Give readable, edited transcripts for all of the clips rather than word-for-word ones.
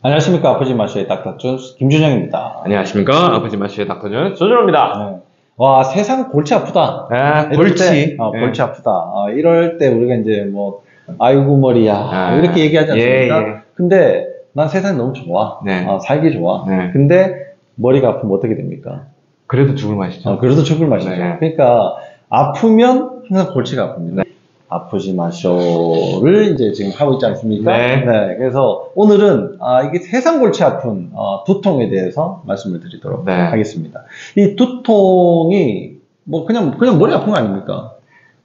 안녕하십니까. 아프지 마시의 닥터준 김준영입니다. 안녕하십니까. 아버지 마시의 닥터준 조준호입니다. 네. 와, 세상 골치 아프다. 골치. 골치 아프다. 이럴 때 우리가 이제 뭐, 아이고 머리야. 이렇게 얘기하지 않습니까? 예. 근데 난 세상이 너무 좋아. 네. 살기 좋아. 네. 근데 머리가 아프면 어떻게 됩니까? 그래도 죽을 맛이죠. 그래도 죽을 맛이죠. 네. 그러니까 아프면 항상 골치가 아픕니다. 네. 아프지 마쇼를 이제 지금 하고 있지 않습니까? 네. 그래서 오늘은 이게 세상 골치 아픈 두통에 대해서 말씀을 드리도록 네. 하겠습니다. 이 두통이 뭐 그냥 머리 아픈 거 아닙니까?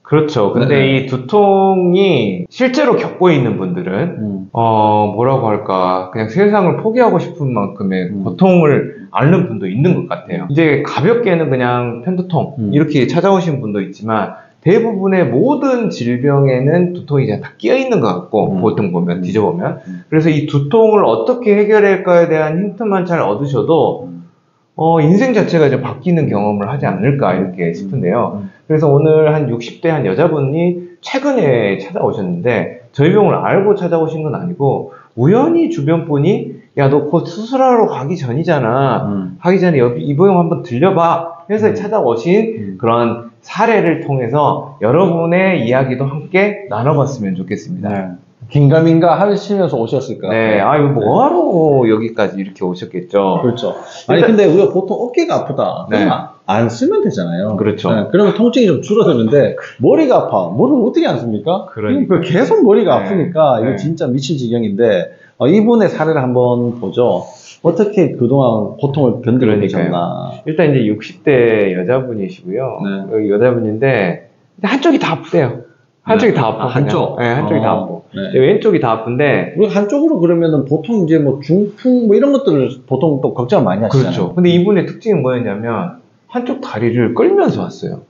그렇죠. 근데 이 두통이 실제로 겪고 있는 분들은 뭐라고 할까, 그냥 세상을 포기하고 싶은 만큼의 고통을 앓는 분도 있는 것 같아요. 이제 가볍게는 그냥 편두통 이렇게 찾아오신 분도 있지만, 대부분의 모든 질병에는 두통이 이제 다 끼어 있는 것 같고, 보통 보면, 뒤져보면. 그래서 이 두통을 어떻게 해결할까에 대한 힌트만 잘 얻으셔도, 인생 자체가 이제 바뀌는 경험을 하지 않을까, 이렇게 싶은데요. 그래서 오늘 한 60대 한 여자분이 최근에 찾아오셨는데, 저희 병원을 알고 찾아오신 건 아니고, 우연히 주변 분이, 야, 너 곧 수술하러 가기 전이잖아. 하기 전에 이 병원 한번 들려봐. 해서 찾아오신 그런 사례를 통해서 여러분의 이야기도 함께 나눠봤으면 좋겠습니다. 네. 긴가민가 하시면서 오셨을 것 같아요. 네, 이거 뭐하러 여기까지 이렇게 오셨겠죠. 그렇죠. 아니, 근데 우리가 보통 어깨가 아프다. 네. 안 쓰면 되잖아요. 그렇죠. 그러면 통증이 좀 줄어드는데, 머리가 아파. 머리를 어떻게 안 씁니까? 그러니까. 계속 머리가 아프니까, 이거 네. 진짜 미칠 지경인데, 이분의 사례를 한번 보죠. 어떻게 그동안 고통을 견디고 계셨나. 일단 이제 60대 여자분이시고요. 네. 여자분인데, 한쪽이 다 아프대요. 한쪽이 다 아파. 한쪽? 네, 한쪽이 다 아파. 네. 왼쪽이 다 아픈데. 우리 한쪽으로 그러면은 보통 이제 뭐 중풍 뭐 이런 것들을 보통 또 걱정 많이 하시잖아요. 그렇죠. 근데 이분의 특징은 뭐였냐면, 한쪽 다리를 끌면서 왔어요.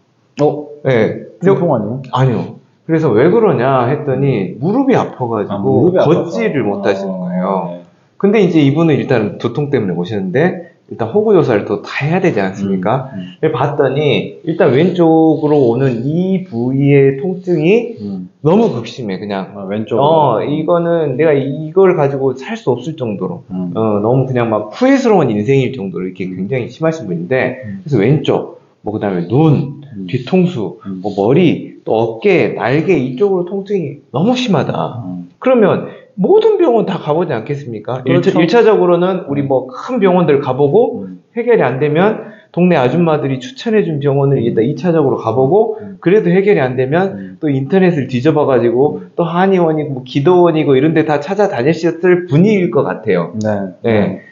네. 중풍 아니에요? 아니요. 그래서 왜 그러냐 했더니, 무릎이 아파가지고, 무릎이 걷지를 못 하시는 거예요. 네. 근데 이제 이분은 일단 두통 때문에 오시는데, 일단 호구조사를 또 다 해야 되지 않습니까? 봤더니, 일단 왼쪽으로 오는 이 부위의 통증이 너무 극심해, 그냥. 왼쪽으로. 이거는 내가 이걸 가지고 살 수 없을 정도로, 너무 그냥 막 후회스러운 인생일 정도로 이렇게 굉장히 심하신 분인데, 그래서 왼쪽, 그 다음에 눈, 뒤통수, 머리, 또 어깨, 날개 이쪽으로 통증이 너무 심하다. 그러면 모든 병원 다 가보지 않겠습니까? 그렇죠. 1차적으로는 우리 뭐 큰 병원들 가보고 해결이 안 되면 동네 아줌마들이 추천해준 병원을 일단 2차적으로 가보고 그래도 해결이 안 되면 또 인터넷을 뒤져봐가지고 또 한의원이고 뭐 기도원이고 이런 데 다 찾아다니셨을 분위기일 것 같아요. 네.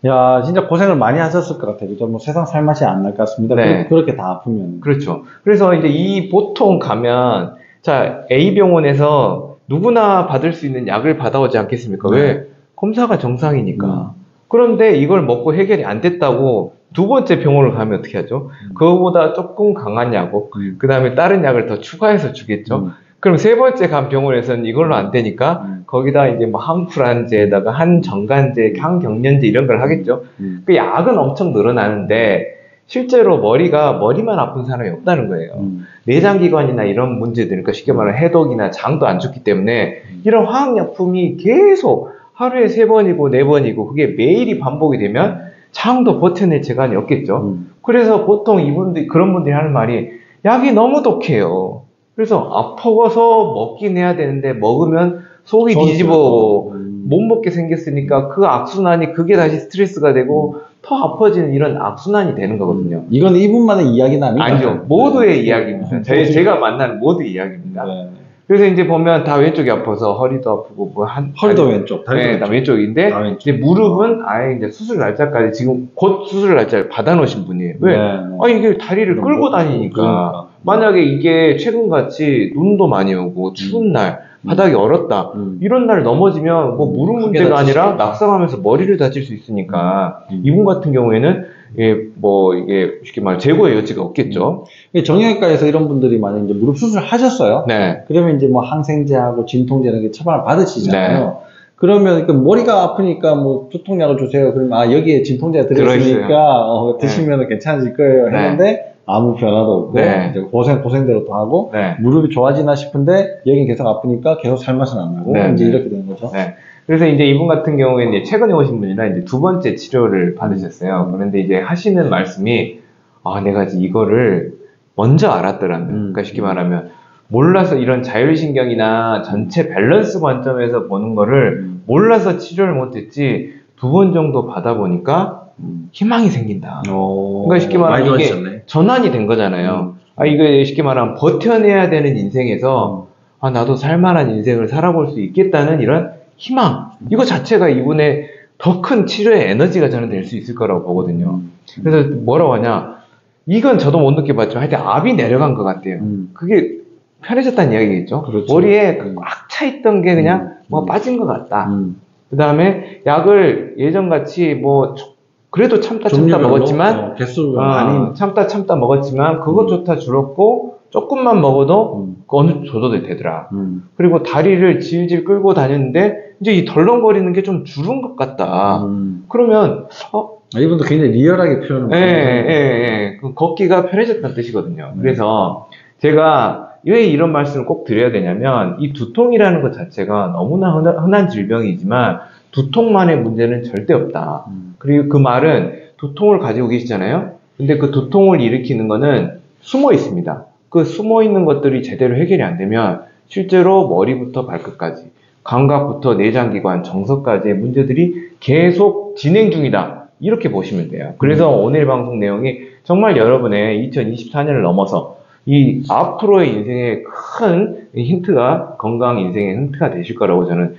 야, 진짜 고생을 많이 하셨을 것 같아요. 그죠? 뭐 세상 살맛이 안 날 것 같습니다. 네. 그렇게 다 아프면. 그렇죠. 그래서 이제 이 보통 가면, 자, A 병원에서 누구나 받을 수 있는 약을 받아오지 않겠습니까? 네. 왜? 검사가 정상이니까. 그런데 이걸 먹고 해결이 안 됐다고 두 번째 병원을 가면 어떻게 하죠? 그거보다 조금 강한 약고, 그 다음에 다른 약을 더 추가해서 주겠죠? 그럼 세 번째 간 병원에서는 이걸로 안 되니까, 거기다 이제 뭐 항불안제에다가 한정간제, 항경련제 이런 걸 하겠죠? 그 약은 엄청 늘어나는데, 실제로 머리만 아픈 사람이 없다는 거예요. 내장기관이나 이런 문제들, 그러니까 쉽게 말하면 해독이나 장도 안 좋기 때문에 이런 화학약품이 계속 하루에 3번이고 4번이고 그게 매일이 반복이 되면 장도 버텨낼 재간이 없겠죠. 그래서 보통 그런 분들이 하는 말이 약이 너무 독해요. 그래서 아파서 먹긴 해야 되는데 먹으면 속이 뒤집어 못 먹게 생겼으니까 그 악순환이 그게 다시 스트레스가 되고 더 아파지는 이런 악순환이 되는 거거든요. 이건 이분만의 이야기는 아니죠? 아니죠. 모두의 이야기입니다. 제가 만나는 모두의 이야기입니다. 그래서 이제 보면 다 왼쪽이 아파서 허리도 아프고 허리도 왼쪽, 다리도 다 왼쪽인데 다 왼쪽. 이제 무릎은 아예 이제 수술 날짜까지 지금 곧 수술 날짜를 받아놓으신 분이에요. 왜? 이게 다리를 끌고 다니니까. 그러니까. 만약에 이게 최근같이 눈도 많이 오고 추운 날 바닥이 얼었다 이런 날 넘어지면 뭐 무릎 문제가 아니라 낙상하면서 머리를 다칠 수 있으니까 이분 같은 경우에는 이게 쉽게 말해 재고의 여지가 없겠죠. 정형외과에서 이런 분들이 만약 이제 무릎 수술을 하셨어요. 네. 그러면 이제 뭐 항생제하고 진통제 이런 게 처방을 받으시잖아요. 네. 그러면 머리가 아프니까 뭐 두통약을 주세요. 그러면 여기에 진통제가 들어있으니까 드시면 괜찮아질 거예요. 했는데 아무 변화도 없고 이제 고생대로 또 하고 무릎이 좋아지나 싶은데 여긴 계속 아프니까 계속 살맛은 안 나고 이제 이렇게 되는 거죠. 그래서 이제 이분 같은 경우에는 이제 최근에 오신 분이라 이제 두 번째 치료를 받으셨어요. 그런데 이제 하시는 말씀이, 내가 이거를 먼저 알았더라면, 그러니까 쉽게 말하면, 몰라서 이런 자율신경이나 전체 밸런스 관점에서 보는 거를 몰라서 치료를 못했지, 2번 정도 받아보니까 희망이 생긴다. 그러니까 쉽게 말하면 이게 전환이 된 거잖아요. 이거 쉽게 말하면 버텨내야 되는 인생에서, 나도 살만한 인생을 살아볼 수 있겠다는 이런 희망. 이거 자체가 이분의 더 큰 치료의 에너지가 저는 될 수 있을 거라고 보거든요. 그래서 뭐라고 하냐. 이건 저도 못 느껴봤지만 하여튼 압이 내려간 것 같아요. 그게 편해졌다는 이야기겠죠. 그렇죠. 머리에 꽉 차있던 게 그냥 뭐가 빠진 것 같다. 그 다음에 약을 예전같이 뭐 그래도 참다 먹었지만 참다 먹었지만 그것조차 줄었고 조금만 먹어도 어느 정도 조절이 되더라. 그리고 다리를 질질 끌고 다녔는데 이제 이 덜렁거리는 게 좀 줄은 것 같다. 그러면 이분도 굉장히 리얼하게 표현을 걷기가 편해졌다는 뜻이거든요. 그래서 제가 왜 이런 말씀을 꼭 드려야 되냐면 이 두통이라는 것 자체가 너무나 흔한 질병이지만 두통만의 문제는 절대 없다. 그리고 그 말은 두통을 가지고 계시잖아요. 근데 그 두통을 일으키는 거는 숨어 있습니다. 그 숨어 있는 것들이 제대로 해결이 안 되면 실제로 머리부터 발끝까지 감각부터 내장기관, 정서까지의 문제들이 계속 진행 중이다. 이렇게 보시면 돼요. 그래서 오늘 방송 내용이 정말 여러분의 2024년을 넘어서 이 앞으로의 인생에 큰 힌트가, 건강 인생의 힌트가 되실 거라고 저는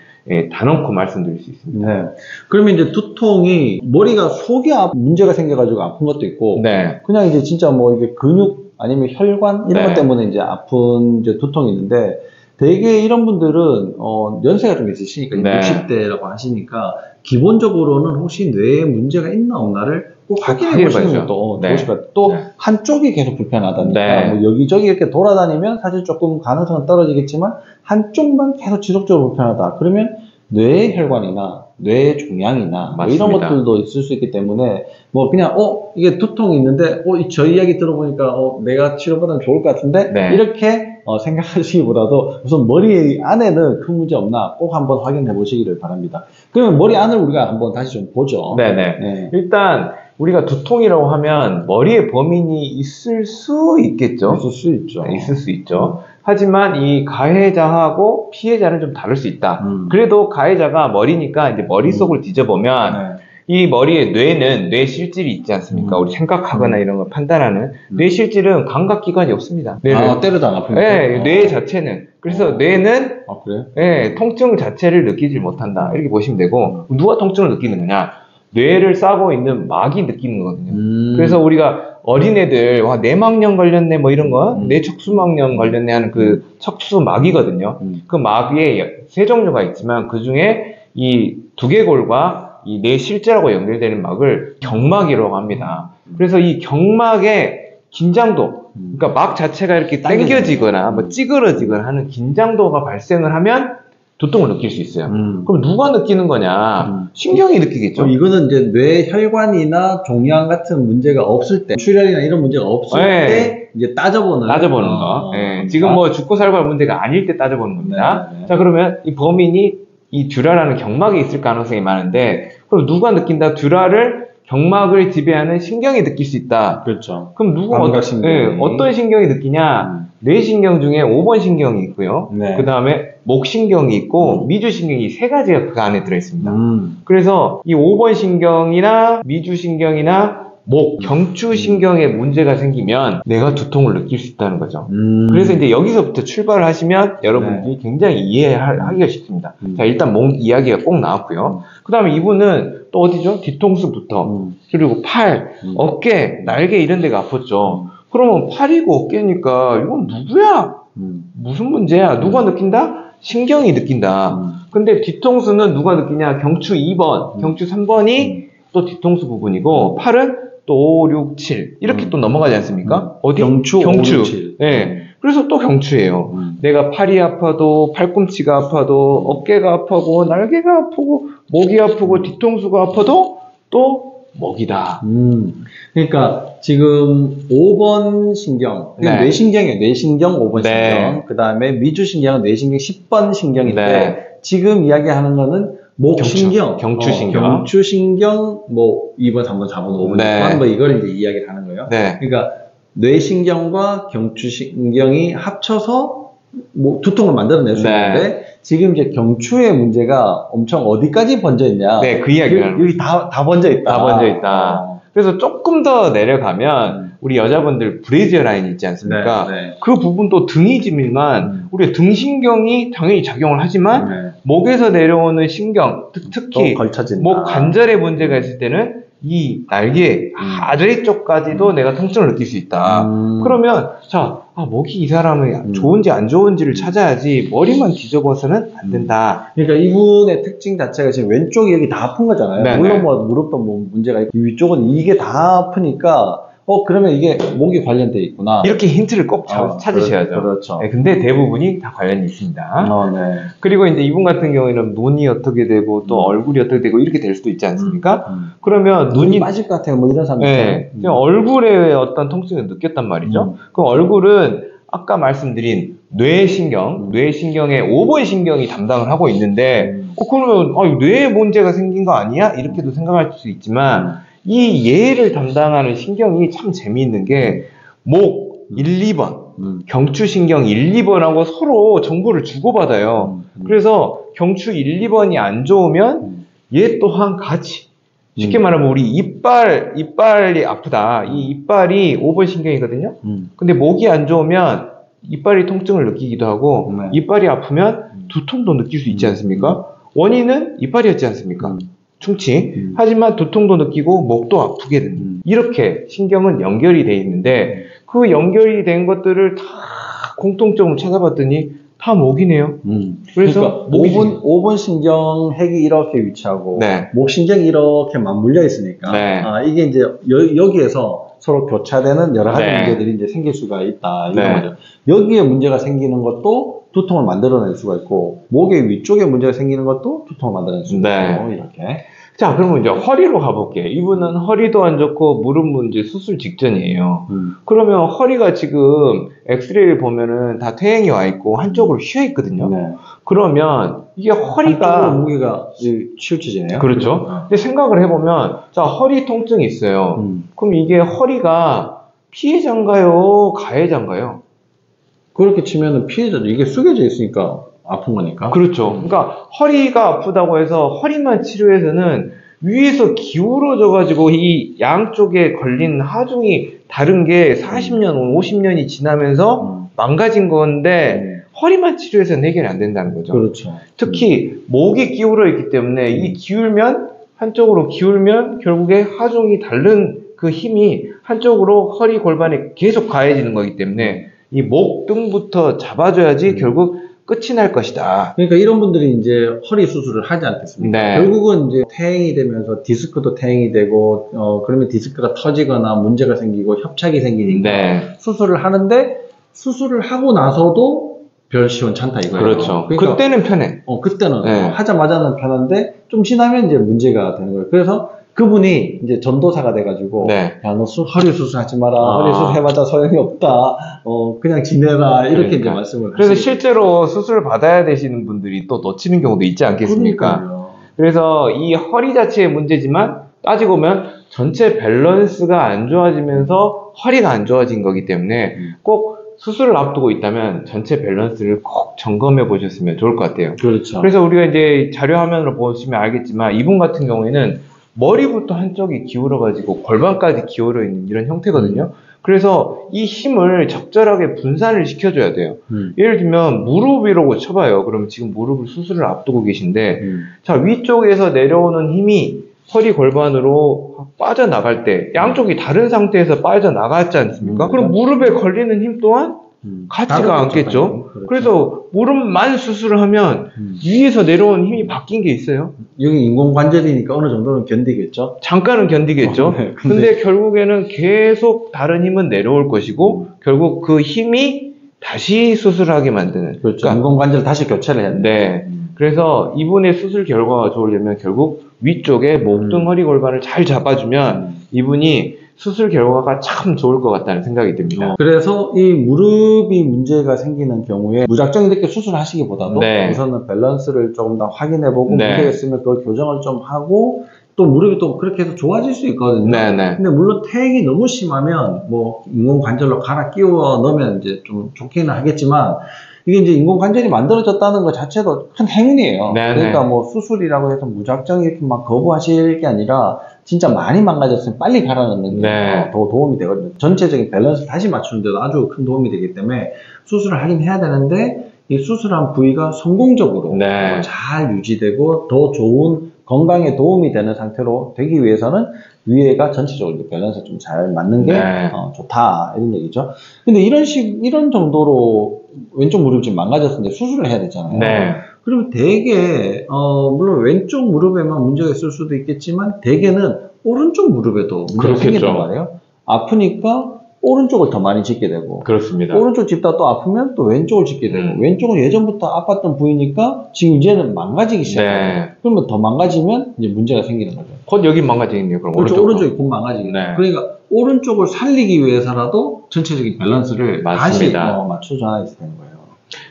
단언코 말씀드릴 수 있습니다. 네. 그러면 이제 두통이 머리가 속에 문제가 생겨가지고 아픈 것도 있고, 그냥 이제 진짜 뭐 이게 근육 아니면 혈관 이런 것 때문에 이제 아픈 이제 두통이 있는데, 되게 이런 분들은 연세가 좀 있으시니까 60대라고 하시니까 기본적으로는 혹시 뇌에 문제가 있나 없나를 꼭 확인해 보시는 것도 좋으실 것 같아요. 또 한쪽이 계속 불편하다니까 뭐 여기저기 이렇게 돌아다니면 사실 조금 가능성은 떨어지겠지만 한쪽만 계속 지속적으로 불편하다. 그러면 뇌의 혈관이나 뇌의 종양이나 뭐 이런 것들도 있을 수 있기 때문에 뭐 그냥 이게 두통이 있는데 저 이야기 들어보니까 내가 치료받으면 좋을 것 같은데 이렇게 생각하시기보다도 우선 머리 안에는 큰 문제 없나 꼭 한번 확인해 보시기를 바랍니다. 그러면 머리 안을 우리가 한번 다시 좀 보죠. 일단 우리가 두통이라고 하면 머리에 범인이 있을 수 있겠죠. 있을 수 있죠. 하지만 이 가해자하고 피해자는 좀 다를 수 있다. 그래도 가해자가 머리니까 이제 머릿속을 뒤져보면 이 머리에 뇌는 뇌실질이 있지 않습니까? 우리 생각하거나 이런 걸 판단하는 뇌실질은 감각기관이 없습니다. 때려도 안 아프니까? 뇌 자체는. 그래서 뇌는 통증 자체를 느끼지 못한다. 이렇게 보시면 되고 누가 통증을 느끼는 거냐? 뇌를 싸고 있는 막이 느끼는 거거든요. 그래서 우리가 어린애들 뇌막염 걸렸네 뭐 이런 거 뇌척수막염 걸렸네 하는 그 척수막이거든요. 그 막에 3종류가 있지만 그 중에 이 두개골과 이 뇌실제라고 연결되는 막을 경막이라고 합니다. 그래서 이 경막의 긴장도, 그러니까 막 자체가 이렇게 당겨지거나 뭐 찌그러지거나 하는 긴장도가 발생을 하면 두통을 느낄 수 있어요. 그럼 누가 느끼는 거냐? 신경이 느끼겠죠. 이거는 이제 뇌 혈관이나 종양 같은 문제가 없을 때, 출혈이나 이런 문제가 없을 때 이제 따져보는 거. 지금 뭐 죽고 살고 할 문제가 아닐 때 따져보는 겁니다. 자, 그러면 이 범인이 이 듀라라는 경막에 있을 가능성이 많은데, 그럼 누가 느낀다? 듀라를 경막을 지배하는 신경이 느낄 수 있다. 그렇죠. 그럼 어떤 신경이 느끼냐? 뇌신경 중에 5번 신경이 있고요. 그 다음에 목신경이 있고 미주신경이 3가지가 그 안에 들어있습니다. 그래서 이 5번 신경이나 미주신경이나 경추신경에 문제가 생기면 내가 두통을 느낄 수 있다는 거죠. 그래서 이제 여기서부터 출발을 하시면 여러분들이 굉장히 이해하기가 쉽습니다. 자, 일단 목 이야기가 꼭 나왔고요. 그 다음에 이분은 또 어디죠? 뒤통수부터 그리고 팔, 어깨, 날개 이런 데가 아팠죠. 그러면 팔이고 어깨니까 이건 누구야? 무슨 문제야? 누가 느낀다? 신경이 느낀다. 근데 뒤통수는 누가 느끼냐? 경추 2번, 경추 3번이 또 뒤통수 부분이고 팔은 또 5, 6, 7 이렇게 또 넘어가지 않습니까? 어디? 경추. 5, 6, 7. 그래서 또 경추예요. 내가 팔이 아파도 팔꿈치가 아파도 어깨가 아프고 날개가 아프고 목이 아프고 뒤통수가 아파도 또 목이다. 그러니까 지금 5번 신경, 뇌신경이에요. 뇌신경 5번 신경. 그 다음에 미주신경은 뇌신경 10번 신경인데 지금 이야기하는 거는 목신경, 경추신경. 경추신경, 뭐 2번, 3번, 4번, 5번, 네. 6번, 뭐 이걸 이제 이야기를 하는 거예요. 네. 그러니까 뇌신경과 경추신경이 합쳐서 뭐 두통을 만들어낼 수 네. 있는데 지금 이제 경추의 문제가 엄청 어디까지 번져 있냐? 네, 그 이야기를 여기 다 번져 있다. 다 번져 있다. 그래서 조금 더 내려가면 우리 여자분들 브래지어 라인 있지 않습니까? 네, 네. 그 부분도 등이지만 우리가 등신경이 당연히 작용을 하지만 네. 목에서 내려오는 신경, 특히 또 걸쳐진다. 목 관절에 문제가 있을 때는 이 날개 아래쪽까지도 내가 통증을 느낄 수 있다. 그러면 자, 목이 이 사람은 좋은지 안 좋은지를 찾아야지 머리만 뒤집어서는 안 된다. 그러니까 이분의 특징 자체가 지금 왼쪽이 여기 다 아픈 거잖아요. 네네. 물론 뭐 무릎도 뭐 문제가 있고 위쪽은 이게 다 아프니까 그러면 이게 목이 관련돼 있구나. 이렇게 힌트를 꼭 찾으셔야죠. 그렇죠. 네, 근데 대부분이 다 관련이 있습니다. 네. 그리고 이제 이분 같은 경우에는 눈이 어떻게 되고 또 얼굴이 어떻게 되고 이렇게 될 수도 있지 않습니까? 그러면 눈이 빠질 것 같아요. 뭐 이런 사람들. 네, 그냥 얼굴에 어떤 통증을 느꼈단 말이죠. 그럼 얼굴은 아까 말씀드린 뇌신경의 5번 신경이 담당을 하고 있는데 그러면 뇌에 문제가 생긴 거 아니야? 이렇게도 생각할 수 있지만 이 예를 담당하는 신경이 참 재미있는 게 목 1, 2번, 경추신경 1, 2번하고 서로 정보를 주고받아요. 그래서 경추 1, 2번이 안 좋으면 얘 또한 같이 쉽게 말하면 우리 이빨이 아프다. 이 이빨이 5번 신경이거든요. 근데 목이 안 좋으면 이빨이 통증을 느끼기도 하고 이빨이 아프면 두통도 느낄 수 있지 않습니까? 원인은 이빨이었지 않습니까? 충치. 하지만 두통도 느끼고 목도 아프게 된다. 이렇게 신경은 연결이 돼 있는데 그 연결이 된 것들을 다 공통점을 찾아봤더니 다 목이네요. 그래서 그러니까 5번 신경 핵이 이렇게 위치하고 네. 목 신경이 이렇게 맞물려 있으니까 네. 이게 이제 여기에서 서로 교차되는 여러 가지 네. 문제들이 이제 생길 수가 있다. 이런 네. 거죠. 여기에 문제가 생기는 것도 두통을 만들어낼 수가 있고 목의 위쪽에 문제가 생기는 것도 두통을 만들어낼 수가 네. 있고 이렇게. 자, 그러면 이제 허리로 가볼게요. 이분은 허리도 안 좋고 무릎 문제 수술 직전이에요. 그러면 허리가 지금 엑스레이를 보면은 다 퇴행이 와 있고 한쪽으로 휘어 있거든요. 네. 그러면 이게 허리가 한쪽으로 무게가 치우쳐지네요. 그렇죠. 근데 생각을 해보면 자, 허리 통증이 있어요. 그럼 이게 허리가 피해자인가요? 가해자인가요? 그렇게 치면은 피해자죠. 이게 숙여져 있으니까 아픈 거니까. 그렇죠. 그러니까 허리가 아프다고 해서 허리만 치료해서는 위에서 기울어져 가지고 이 양쪽에 걸린 하중이 다른 게 40년, 50년이 지나면서 망가진 건데 허리만 치료해서는 해결이 안 된다는 거죠. 그렇죠. 특히 목이 기울어 있기 때문에 이 한쪽으로 기울면 결국에 하중이 다른 그 힘이 한쪽으로 허리 골반에 계속 가해지는 거기 때문에 이 목 등부터 잡아줘야지 결국 끝이 날 것이다. 그러니까 이런 분들이 이제 허리 수술을 하지 않겠습니까? 네. 결국은 이제 퇴행이 되면서 디스크도 퇴행이 되고, 그러면 디스크가 터지거나 문제가 생기고 협착이 생기니까 네. 수술을 하는데 수술을 하고 나서도 별 시원찮다 이거예요. 그렇죠. 그러니까, 그때는 편해. 그때는 네. 하자마자는 편한데 좀 지나면 이제 문제가 되는 거예요. 그래서 그분이 이제 전도사가 돼가지고, 네. 야, 너 허리 수술하지 마라. 허리 수술 해봤자 소용이 없다. 그냥 지내라. 이렇게 그러니까. 이제 말씀을 그래서 하시죠. 실제로 수술을 받아야 되시는 분들이 또 놓치는 경우도 있지 않겠습니까? 그러니까요. 그래서 이 허리 자체의 문제지만 따지고 보면 전체 밸런스가 안 좋아지면서 허리가 안 좋아진 거기 때문에 꼭 수술을 앞두고 있다면 전체 밸런스를 꼭 점검해 보셨으면 좋을 것 같아요. 그렇죠. 그래서 우리가 이제 자료 화면으로 보시면 알겠지만 이분 같은 경우에는 머리부터 한쪽이 기울어가지고 골반까지 기울어 있는 이런 형태거든요. 그래서 이 힘을 적절하게 분산을 시켜줘야 돼요. 예를 들면 무릎이라고 쳐봐요. 그럼 지금 무릎을 수술을 앞두고 계신데 자, 위쪽에서 내려오는 힘이 허리 골반으로 빠져나갈 때 양쪽이 다른 상태에서 빠져나갔지 않습니까? 그럼 무릎에 걸리는 힘 또한 같지가 않겠죠. 그렇죠. 그래서 무릎만 수술을 하면 위에서 내려오는 힘이 바뀐 게 있어요. 여기 인공관절이니까 어느 정도는 견디겠죠. 잠깐은 견디겠죠. 네, 근데 결국에는 계속 다른 힘은 내려올 것이고 결국 그 힘이 다시 수술하게 만드는. 그렇죠. 그러니까, 인공관절 다시 교체를 해야 돼. 네. 그래서 이분의 수술 결과가 좋으려면 결국 위쪽에 목 등 허리 골반을 잘 잡아주면 이분이 수술 결과가 참 좋을 것 같다는 생각이 듭니다. 그래서 이 무릎이 문제가 생기는 경우에 무작정 이렇게 수술하시기보다도 네. 우선은 밸런스를 조금 더 확인해보고 네. 문제가 있으면 그걸 교정을 좀 하고 또 무릎이 또 그렇게 해서 좋아질 수 있거든요. 네네. 근데 물론 퇴행이 너무 심하면 뭐 인공관절로 갈아 끼워 넣으면 이제 좀 좋기는 하겠지만 이게 이제 인공관절이 만들어졌다는 것 자체도 큰 행운이에요. 네네. 그러니까 뭐 수술이라고 해서 무작정 이렇게 막 거부하실 게 아니라 진짜 많이 망가졌으면 빨리 갈아 넣는 게 네. 더 도움이 되거든요. 전체적인 밸런스를 다시 맞추는 데도 아주 큰 도움이 되기 때문에 수술을 하긴 해야 되는데 이 수술한 부위가 성공적으로 네. 잘 유지되고 더 좋은 건강에 도움이 되는 상태로 되기 위해서는 위에가 전체적으로 밸런스 좀 잘 맞는 게 네. 좋다 이런 얘기죠. 근데 이런 정도로 왼쪽 무릎이 좀 망가졌는데 수술을 해야 되잖아요. 네. 그러면 대개 물론 왼쪽 무릎에만 문제가 있을 수도 있겠지만 대개는 오른쪽 무릎에도 문제가 생긴단 말이에요. 아프니까 오른쪽을 더 많이 짚게 되고 그렇습니다. 오른쪽 짚다 또 아프면 또 왼쪽을 짚게 되고 왼쪽은 예전부터 아팠던 부위니까 지금 이제는 망가지기 시작해요. 네. 그러면 더 망가지면 이제 문제가 생기는 거죠. 곧 여기 망가지겠네요. 그럼 그렇죠. 오른쪽도. 오른쪽이 곧 망가지겠죠. 네. 그러니까 오른쪽을 살리기 위해서라도 전체적인 밸런스를 다시 맞습니다. 맞춰줘야 되는 거예요.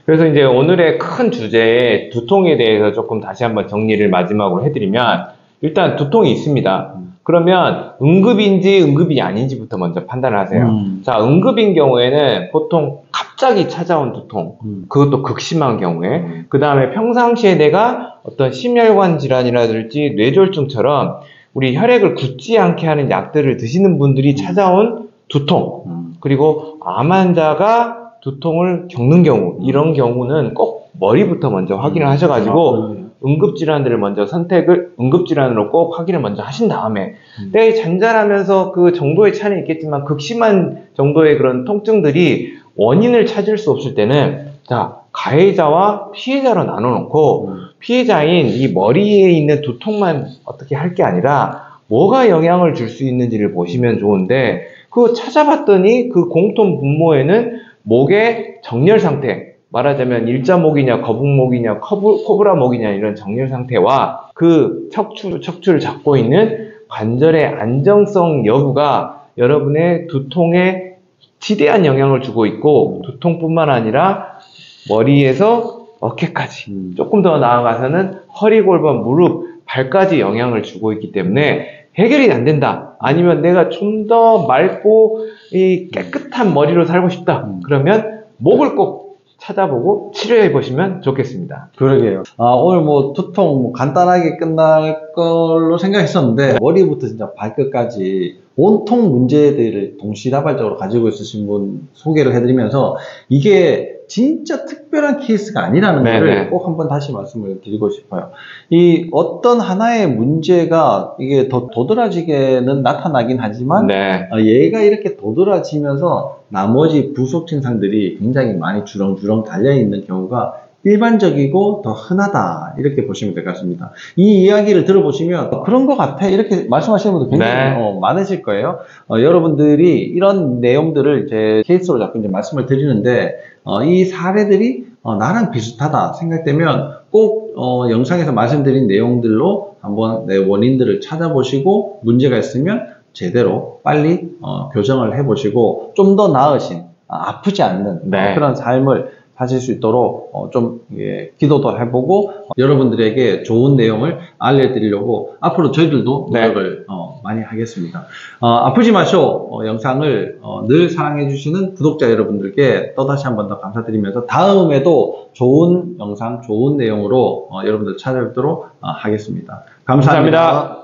그래서 이제 오늘의 큰 주제의 두통에 대해서 조금 다시 한번 정리를 마지막으로 해드리면 일단 두통이 있습니다. 그러면 응급인지 응급이 아닌지부터 먼저 판단을 하세요. 자, 응급인 경우에는 보통 갑자기 찾아온 두통, 그것도 극심한 경우에, 그 다음에 평상시에 내가 어떤 심혈관 질환이라든지 뇌졸중처럼 우리 혈액을 굳지 않게 하는 약들을 드시는 분들이 찾아온 두통, 그리고 암 환자가 두통을 겪는 경우, 이런 경우는 꼭 머리부터 먼저 확인을 하셔가지고 응급질환들을 먼저 응급질환으로 꼭 확인을 먼저 하신 다음에 때 잔잔하면서 그 정도의 차이는 있겠지만 극심한 정도의 그런 통증들이 원인을 찾을 수 없을 때는 자, 가해자와 피해자로 나눠놓고 피해자인 이 머리에 있는 두통만 어떻게 할 게 아니라 뭐가 영향을 줄 수 있는지를 보시면 좋은데 그거 찾아봤더니 그 공통 분모에는 목의 정렬 상태, 말하자면 일자목이냐 거북목이냐 코브라목이냐 이런 정렬 상태와 그 척추를 잡고 있는 관절의 안정성 여부가 여러분의 두통에 지대한 영향을 주고 있고 두통뿐만 아니라 머리에서 어깨까지 조금 더 나아가서는 허리, 골반, 무릎, 발까지 영향을 주고 있기 때문에 해결이 안 된다. 아니면 내가 좀 더 맑고 이 깨끗한 머리로 살고 싶다. 그러면 목을 꼭 찾아보고 치료해 보시면 좋겠습니다. 그러게요. 오늘 뭐 두통 간단하게 끝날 걸로 생각했었는데 머리부터 진짜 발끝까지 온통 문제들을 동시다발적으로 가지고 있으신 분 소개를 해드리면서 이게 진짜 특별한 케이스가 아니라는 거를 꼭 한번 다시 말씀을 드리고 싶어요. 이 어떤 하나의 문제가 이게 더 도드라지게는 나타나긴 하지만 얘가 이렇게 도드라지면서 나머지 부속 증상들이 굉장히 많이 주렁주렁 달려있는 경우가 일반적이고 더 흔하다 이렇게 보시면 될 것 같습니다. 이 이야기를 들어보시면 그런 것 같아 이렇게 말씀하시는 분들 굉장히 많으실 거예요. 여러분들이 이런 내용들을 제 케이스로 자꾸 이제 말씀을 드리는데 이 사례들이 나랑 비슷하다 생각되면 꼭 영상에서 말씀드린 내용들로 한번 내 원인들을 찾아보시고 문제가 있으면 제대로 빨리 교정을 해보시고 좀 더 나으신 아프지 않는 그런 삶을 하실 수 있도록 좀 기도도 해보고 여러분들에게 좋은 내용을 알려드리려고 앞으로 저희들도 노력을 많이 하겠습니다. 아프지 마쇼 영상을 늘 사랑해 주시는 구독자 여러분들께 또다시 한 번 더 감사드리면서 다음에도 좋은 영상 좋은 내용으로 여러분들 찾아뵙도록 하겠습니다. 감사합니다.